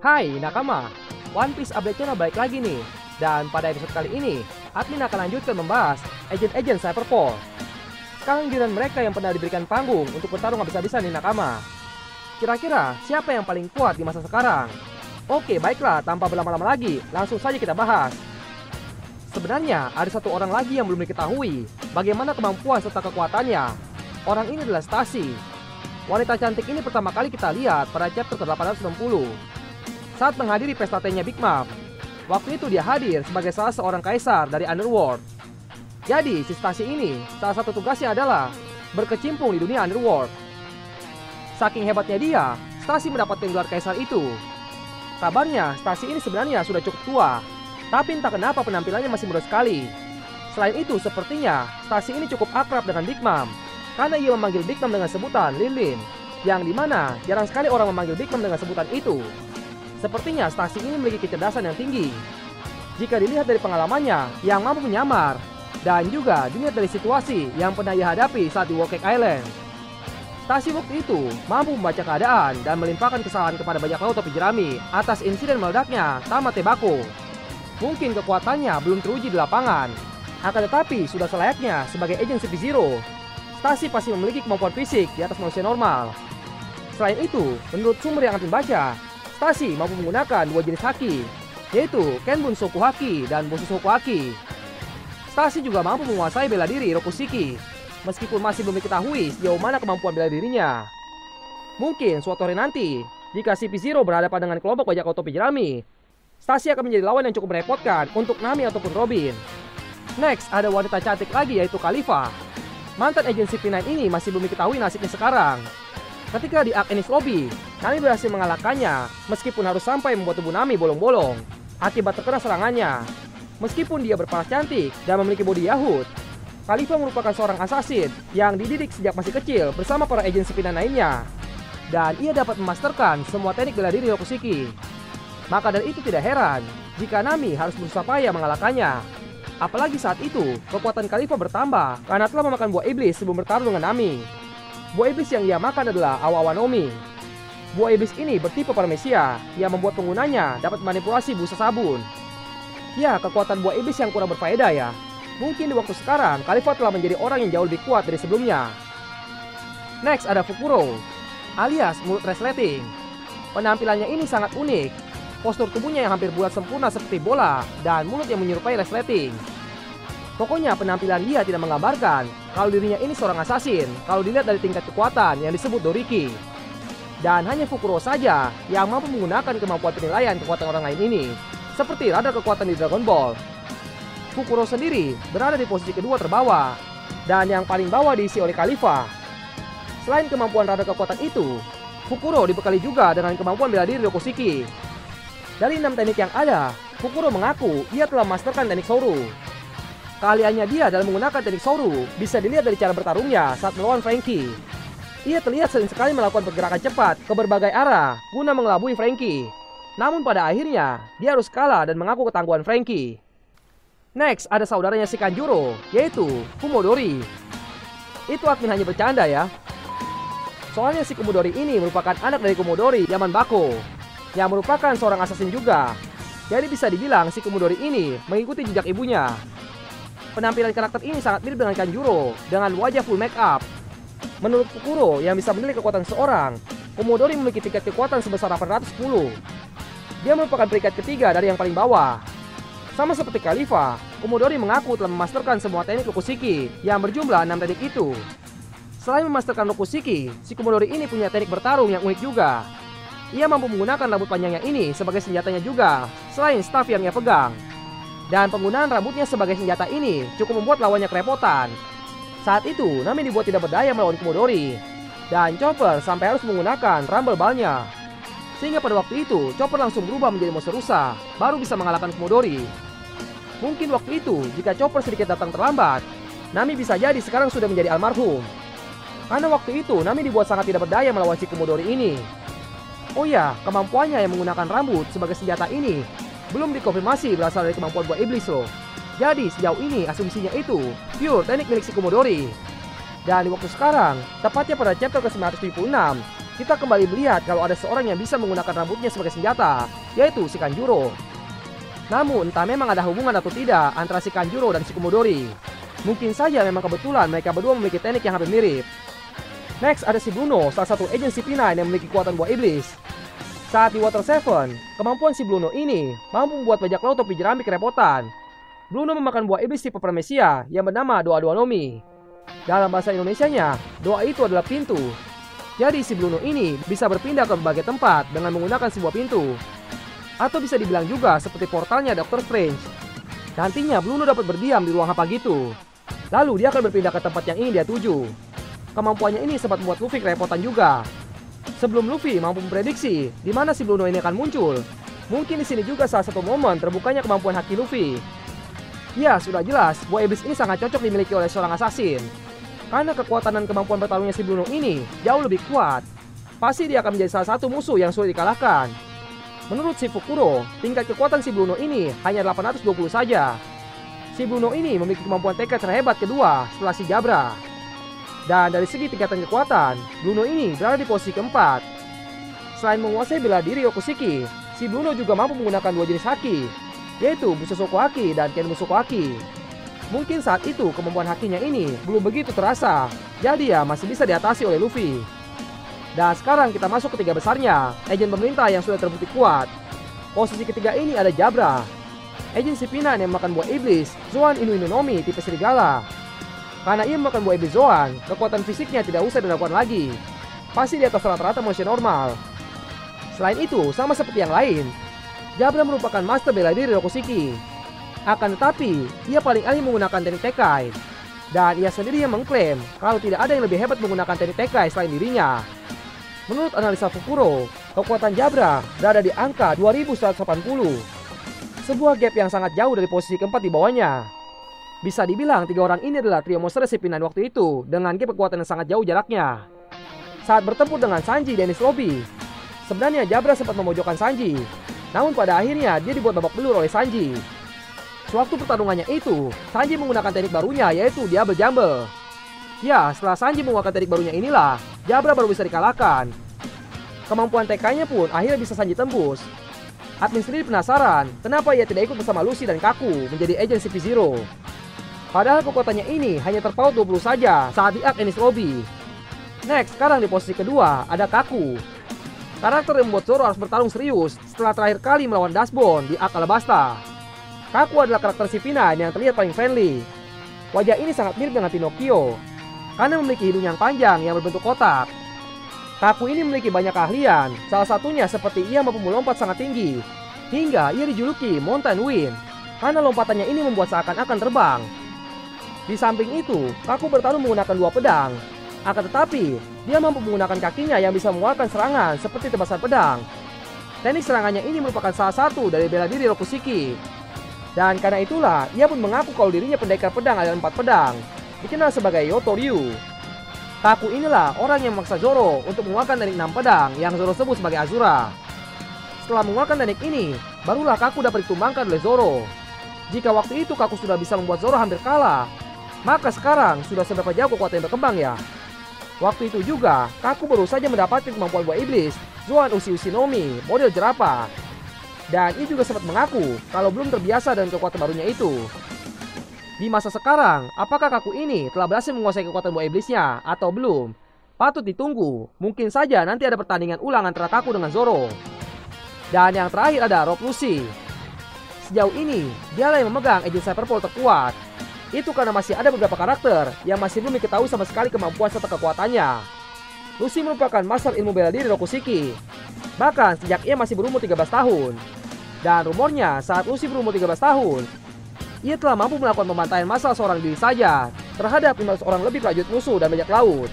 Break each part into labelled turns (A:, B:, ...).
A: Hai nakama, One Piece Update Channel balik lagi nih. Dan pada episode kali ini, admin akan lanjutkan membahas agen-agen Cyberpol. Sekarang giliran mereka yang pernah diberikan panggung untuk bertarung habis-habisan di nakama. Kira-kira siapa yang paling kuat di masa sekarang? Oke baiklah, tanpa berlama-lama lagi, langsung saja kita bahas. Sebenarnya ada satu orang lagi yang belum diketahui bagaimana kemampuan serta kekuatannya. Orang ini adalah Stacy. Wanita cantik ini pertama kali kita lihat pada chapter ke-860 saat menghadiri pesta tehnya Big Mom. Waktu itu dia hadir sebagai salah seorang kaisar dari Underworld. Jadi si Stacy ini salah satu tugasnya adalah berkecimpung di dunia Underworld. Saking hebatnya dia, Stacy mendapatkan gelar kaisar itu. Kabarnya Stacy ini sebenarnya sudah cukup tua, tapi entah kenapa penampilannya masih muda sekali. Selain itu sepertinya Stacy ini cukup akrab dengan Big Mom, karena ia memanggil Big Mom dengan sebutan Lin, yang dimana jarang sekali orang memanggil Big Mom dengan sebutan itu. Sepertinya Stacy ini memiliki kecerdasan yang tinggi jika dilihat dari pengalamannya yang mampu menyamar, dan juga dilihat dari situasi yang pernah ia hadapi saat di Whole Cake Island. Stacy waktu itu mampu membaca keadaan dan melimpahkan kesalahan kepada banyak laut topi jerami atas insiden meledaknya Tama Tebako. Mungkin kekuatannya belum teruji di lapangan, akan tetapi sudah selayaknya sebagai agen CP0. Stacy pasti memiliki kemampuan fisik di atas manusia normal. Selain itu, menurut sumber yang admin baca, Stacy mampu menggunakan dua jenis haki, yaitu Kenbun Soku Haki dan Bosu Soku Haki. Stacy juga mampu menguasai bela diri Rokushiki, meskipun masih belum diketahui sejauh mana kemampuan bela dirinya. Mungkin suatu hari nanti, jika CP0 berhadapan dengan kelompok bajak laut topi jerami, Stacy akan menjadi lawan yang cukup merepotkan untuk Nami ataupun Robin. Next, ada wanita cantik lagi yaitu Khalifa. Mantan agen CP9 ini masih belum diketahui nasibnya sekarang. Ketika di Arc Ennis Lobby, Nami berhasil mengalahkannya meskipun harus sampai membuat tubuh Nami bolong-bolong akibat terkena serangannya. Meskipun dia berparas cantik dan memiliki body Yahut, Khalifa merupakan seorang assassin yang dididik sejak masih kecil bersama para agen CP9 lainnya. Dan ia dapat memasterkan semua teknik bela diri Rokushiki. Maka dari itu tidak heran jika Nami harus berusaha payah mengalahkannya. Apalagi saat itu, kekuatan Khalifa bertambah karena telah memakan buah iblis sebelum bertarung dengan Nami. Buah iblis yang ia makan adalah Awa Wanomi. Buah iblis ini bertipe paramesia yang membuat penggunanya dapat memanipulasi busa sabun. Ya, kekuatan buah iblis yang kurang berfaedah ya. Mungkin di waktu sekarang, Khalifa telah menjadi orang yang jauh lebih kuat dari sebelumnya. Next ada Fukuro, alias mulut resleting. Penampilannya ini sangat unik. Postur tubuhnya yang hampir bulat sempurna seperti bola dan mulut yang menyerupai resleting. Pokoknya penampilan dia tidak menggambarkan kalau dirinya ini seorang assassin kalau dilihat dari tingkat kekuatan yang disebut Doriki. Dan hanya Fukuro saja yang mampu menggunakan kemampuan penilaian kekuatan orang lain ini, seperti radar kekuatan di Dragon Ball. Fukuro sendiri berada di posisi kedua terbawah, dan yang paling bawah diisi oleh Khalifa. Selain kemampuan radar kekuatan itu, Fukuro dibekali juga dengan kemampuan bela diri Rokushiki. Dari 6 teknik yang ada, Fukuro mengaku ia telah memasterkan teknik Soru. Keahliannya dia dalam menggunakan teknik Soru bisa dilihat dari cara bertarungnya saat melawan Franky. Ia terlihat sering sekali melakukan pergerakan cepat ke berbagai arah guna mengelabui Franky. Namun pada akhirnya, dia harus kalah dan mengaku ketangguhan Franky. Next, ada saudaranya si Kanjuro, yaitu Kumodori. Itu admin hanya bercanda ya. Soalnya si Kumodori ini merupakan anak dari Kumodori Yaman Bako, yang merupakan seorang assassin juga. Jadi bisa dibilang si Kumodori ini mengikuti jejak ibunya. Penampilan karakter ini sangat mirip dengan Kanjuro dengan wajah full make up. Menurut Fukuro yang bisa menilai kekuatan seseorang, Kumodori memiliki tingkat kekuatan sebesar 810. Dia merupakan peringkat ketiga dari yang paling bawah. Sama seperti Khalifa, Kumodori mengaku telah memasterkan semua teknik Rokushiki yang berjumlah 6 teknik itu. Selain memasterkan Rokushiki, si Kumodori ini punya teknik bertarung yang unik juga. Ia mampu menggunakan rambut panjangnya ini sebagai senjatanya juga, selain staff yang ia pegang. Dan penggunaan rambutnya sebagai senjata ini cukup membuat lawannya kerepotan. Saat itu, Nami dibuat tidak berdaya melawan Kumodori. Dan Chopper sampai harus menggunakan Rumble Ball-nya. Sehingga pada waktu itu, Chopper langsung berubah menjadi monster rusa, baru bisa mengalahkan Kumodori. Mungkin waktu itu, jika Chopper sedikit datang terlambat, Nami bisa jadi sekarang sudah menjadi almarhum. Karena waktu itu, Nami dibuat sangat tidak berdaya melawan si Kumodori ini. Oh ya, kemampuannya yang menggunakan rambut sebagai senjata ini belum dikonfirmasi berasal dari kemampuan buah iblis loh. Jadi sejauh ini asumsinya itu pure teknik milik si Kumodori. Dan di waktu sekarang, tepatnya pada chapter ke-976, kita kembali melihat kalau ada seorang yang bisa menggunakan rambutnya sebagai senjata, yaitu si Kanjuro. Namun entah memang ada hubungan atau tidak antara si Kanjuro dan si Komodori. Mungkin saja memang kebetulan mereka berdua memiliki teknik yang hampir mirip. Next ada si Bluno, salah satu agen CP9 yang memiliki kekuatan buah iblis. Saat di Water 7, kemampuan si Bluno ini mampu membuat bajak laut topi jerami kerepotan. Bluno memakan buah iblis tipe Paramecia yang bernama Doa-Doa Nomi. Dalam bahasa Indonesianya, doa itu adalah pintu. Jadi si Bluno ini bisa berpindah ke berbagai tempat dengan menggunakan sebuah pintu. Atau bisa dibilang juga seperti portalnya Doctor Strange. Nantinya Bluno dapat berdiam di ruang hampa gitu. Lalu dia akan berpindah ke tempat yang ingin dia tuju. Kemampuannya ini sempat membuat Luffy kerepotan juga. Sebelum Luffy mampu memprediksi di mana si Bluno ini akan muncul, mungkin di sini juga salah satu momen terbukanya kemampuan haki Luffy. Ya, sudah jelas, buah iblis ini sangat cocok dimiliki oleh seorang assassin. Karena kekuatan dan kemampuan bertarungnya si Bluno ini jauh lebih kuat. Pasti dia akan menjadi salah satu musuh yang sulit dikalahkan. Menurut si Fukuro, tingkat kekuatan si Bluno ini hanya 820 saja. Si Bluno ini memiliki kemampuan tekad terhebat kedua setelah si Jabra. Dan dari segi tingkatan kekuatan, Bluno ini berada di posisi keempat. Selain menguasai bela diri Yokushiki, si Bluno juga mampu menggunakan dua jenis haki, yaitu Busosoko Haki dan Kenmusoko Haki. Mungkin saat itu kemampuan hakinya ini belum begitu terasa, jadi ya masih bisa diatasi oleh Luffy. Dan sekarang kita masuk ke tiga besarnya, agen pemerintah yang sudah terbukti kuat. Posisi ketiga ini ada Jabra, agen CP9 yang makan buah iblis Zoan Inu-Inu-Nomi tipe serigala. Karena ia makan buah iblis Zoan, kekuatan fisiknya tidak usah diragukan lagi. Pasti di atas rata-rata manusia normal. Selain itu, sama seperti yang lain, Jabra merupakan master bela diri Yokushiki. Akan tetapi, ia paling ahli menggunakan teknik Tekai. Dan ia sendiri yang mengklaim kalau tidak ada yang lebih hebat menggunakan teknik Tekai selain dirinya. Menurut analisa Fukuro, kekuatan Jabra berada di angka 2180. Sebuah gap yang sangat jauh dari posisi keempat di bawahnya. Bisa dibilang tiga orang ini adalah trio monster CP9 waktu itu dengan gap kekuatan yang sangat jauh jaraknya. Saat bertempur dengan Sanji dan Enies Lobby, sebenarnya Jabra sempat memojokkan Sanji. Namun pada akhirnya dia dibuat babak belur oleh Sanji. Sewaktu pertarungannya itu, Sanji menggunakan teknik barunya yaitu Double Jumble. Ya, setelah Sanji mengeluarkan teknik barunya inilah, Jabra baru bisa dikalahkan. Kemampuan TK-nya pun akhirnya bisa Sanji tembus. Admin sendiri penasaran kenapa ia tidak ikut bersama Lucy dan Kaku menjadi agen CP0. Padahal kekuatannya ini hanya terpaut 20 saja saat di arc Enies Lobby. Next, sekarang di posisi kedua ada Kaku. Karakter yang membuat Zoro harus bertarung serius setelah terakhir kali melawan Dashbone di arc Alabasta. Kaku adalah karakter CP9 yang terlihat paling friendly. Wajah ini sangat mirip dengan Pinocchio karena memiliki hidung yang panjang yang berbentuk kotak. Kaku ini memiliki banyak keahlian, salah satunya seperti ia mampu melompat sangat tinggi, hingga ia dijuluki Mountain Wind karena lompatannya ini membuat seakan-akan terbang. Di samping itu, Kaku bertarung menggunakan dua pedang. Akan tetapi, dia mampu menggunakan kakinya yang bisa mengeluarkan serangan seperti tebasan pedang. Teknik serangannya ini merupakan salah satu dari bela diri Yokushiki. Dan karena itulah, ia pun mengaku kalau dirinya pendekar pedang ada 4 pedang, dikenal sebagai Yotoryu. Kaku inilah orang yang memaksa Zoro untuk mengeluarkan teknik 6 pedang yang Zoro sebut sebagai Azura. Setelah mengeluarkan teknik ini, barulah Kaku dapat ditumbangkan oleh Zoro. Jika waktu itu Kaku sudah bisa membuat Zoro hampir kalah, maka sekarang sudah seberapa jauh kekuatan yang berkembang ya? Waktu itu juga, Kaku baru saja mendapatkan kemampuan buah iblis Zoan Ushi-Ushi Nomi model jerapah. Dan ia juga sempat mengaku kalau belum terbiasa dengan kekuatan barunya itu. Di masa sekarang, apakah Kaku ini telah berhasil menguasai kekuatan buah iblisnya atau belum? Patut ditunggu, mungkin saja nanti ada pertandingan ulang antara Kaku dengan Zoro. Dan yang terakhir ada Rob Lucci. Sejauh ini, dialah yang memegang agen Cyberpol terkuat. Itu karena masih ada beberapa karakter yang masih belum diketahui sama sekali kemampuan serta kekuatannya. Lucci merupakan master ilmu bela diri Yokushiki, bahkan sejak ia masih berumur 13 tahun. Dan rumornya saat Lucci berumur 13 tahun, ia telah mampu melakukan pembantaian massal seorang diri saja terhadap 500 orang lebih prajurit musuh dan bajak laut.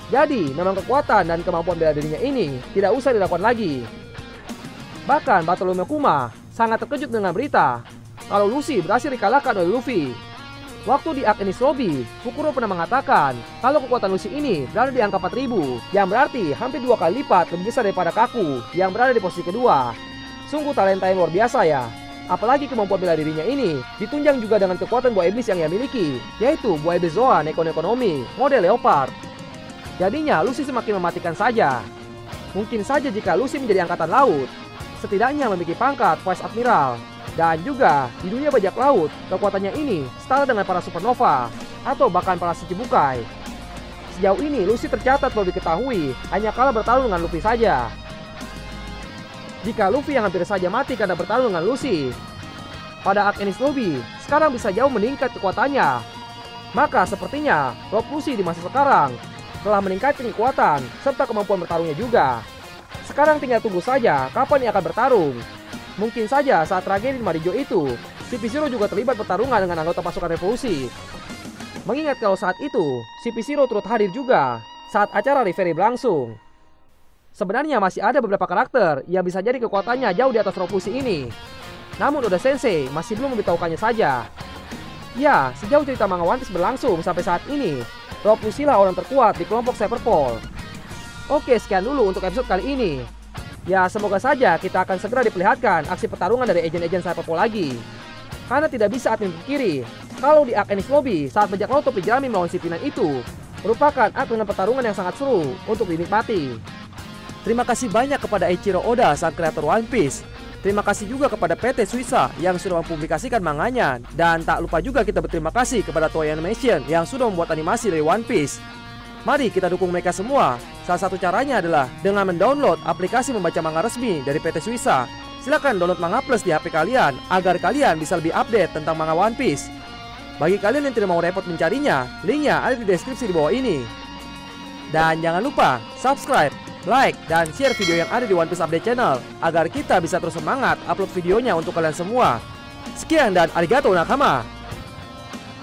A: Jadi, memang kekuatan dan kemampuan bela dirinya ini tidak usah dilakukan lagi. Bahkan Bartolomeo Kuma sangat terkejut dengan berita kalau Lucci berhasil dikalahkan oleh Luffy. Waktu di arc Enies Lobby, Fukuro pernah mengatakan kalau kekuatan Lucci ini berada di angka 4000, yang berarti hampir 2 kali lipat lebih besar daripada Kaku yang berada di posisi kedua. Sungguh talenta yang luar biasa ya. Apalagi kemampuan bela dirinya ini ditunjang juga dengan kekuatan buah iblis yang ia miliki, yaitu buah iblis Zoan Neko-Neko Nomi model Leopard. Jadinya Luffy semakin mematikan saja. Mungkin saja jika Luffy menjadi angkatan laut, setidaknya memiliki pangkat Vice Admiral. Dan juga di dunia bajak laut, kekuatannya ini setara dengan para supernova atau bahkan para Shichibukai. Sejauh ini Luffy tercatat perlu diketahui hanya kalah bertarung dengan Luffy saja. Jika Luffy yang hampir saja mati karena bertarung dengan Luffy pada arc Enies Lobby sekarang bisa jauh meningkat kekuatannya, maka sepertinya Rob Luffy di masa sekarang telah meningkatkan kekuatan serta kemampuan bertarungnya juga. Sekarang tinggal tunggu saja kapan ia akan bertarung. Mungkin saja saat tragedi di Marijo itu, CP0 juga terlibat pertarungan dengan anggota pasukan revolusi. Mengingat kalau saat itu, CP0 turut hadir juga saat acara referee berlangsung. Sebenarnya masih ada beberapa karakter yang bisa jadi kekuatannya jauh di atas revolusi ini. Namun Oda Sensei masih belum memberitahukannya saja. Ya, sejauh cerita manga One Piece berlangsung sampai saat ini, Rob Lucci lah orang terkuat di kelompok Cyberpol. Oke, sekian dulu untuk episode kali ini. Ya, semoga saja kita akan segera diperlihatkan aksi pertarungan dari agen-agen Cyberpol lagi. Karena tidak bisa admin berkiri kalau di arc Enies Lobby saat bajak laut topi jerami melawan si Pimpinan itu merupakan arc dengan pertarungan yang sangat seru untuk dinikmati. Terima kasih banyak kepada Eiichiro Oda sang kreator One Piece. Terima kasih juga kepada PT Suisa yang sudah mempublikasikan manganya. Dan tak lupa juga kita berterima kasih kepada Toei Animation yang sudah membuat animasi dari One Piece. Mari kita dukung mereka semua. Salah satu caranya adalah dengan mendownload aplikasi membaca manga resmi dari PT Suisa. Silahkan download Manga Plus di HP kalian agar kalian bisa lebih update tentang manga One Piece. Bagi kalian yang tidak mau repot mencarinya, linknya ada di deskripsi di bawah ini. Dan jangan lupa subscribe, like, dan share video yang ada di One Piece Update Channel agar kita bisa terus semangat upload videonya untuk kalian semua. Sekian dan arigatou nakama.